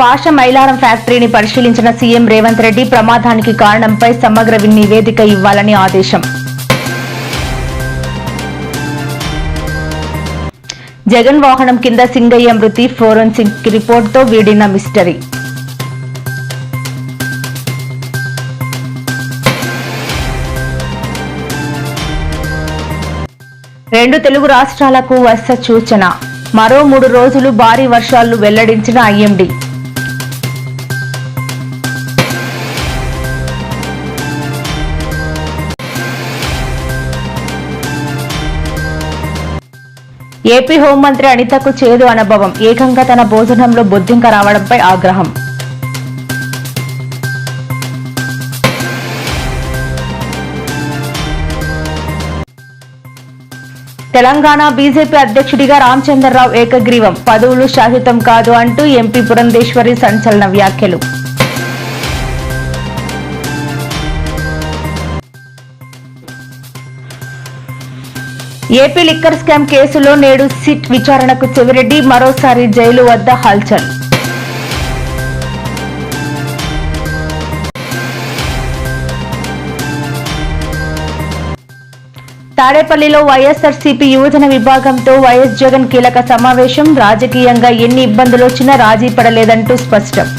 పాష మైలారం ఫ్యాక్టరీని పరిశీలించిన సీఎం రేవంత్ రెడ్డి ప్రమాదానికి కారణంపై సమగ్ర నివేదిక ఇవ్వాలని ఆదేశం. జగన్ వాహనం కింద సింగయ్య మృతి ఫోరెన్సిక్ రిపోర్టుతో వీడిన మిస్టరీ. రెండు తెలుగు రాష్ట్రాలకు వర్ష సూచన. మరో 3 రోజులు భారీ వర్షాలు వెల్లడించిన ఐఎండీ. ఏపీ హోంమంత్రి అనితకు చేదు అనుభవం. ఏకంగా తన భోజనంలో బొద్దింక రావడంపై ఆగ్రహం. తెలంగాణ బీజేపీ అధ్యక్షుడిగా రామచంద్రరావు ఏకగ్రీవం. పదవులు శాశ్వతం కాదు అంటూ ఎంపీ పురంధేశ్వరి సంచలన వ్యాఖ్యలు. ఏపీ లిక్కర్ స్కామ్ కేసులో నేడు సిట్ విచారణకు చెవిరెడ్డి. మరోసారి జైలు వద్ద హల్చల్. తాడేపల్లిలో వైఎస్ఆర్సీపీ యువజన విభాగంతో వైఎస్ జగన్ కీలక సమావేశం. రాజకీయంగా ఎన్ని ఇబ్బందులు వచ్చినా రాజీ పడలేదంటూ స్పష్టం.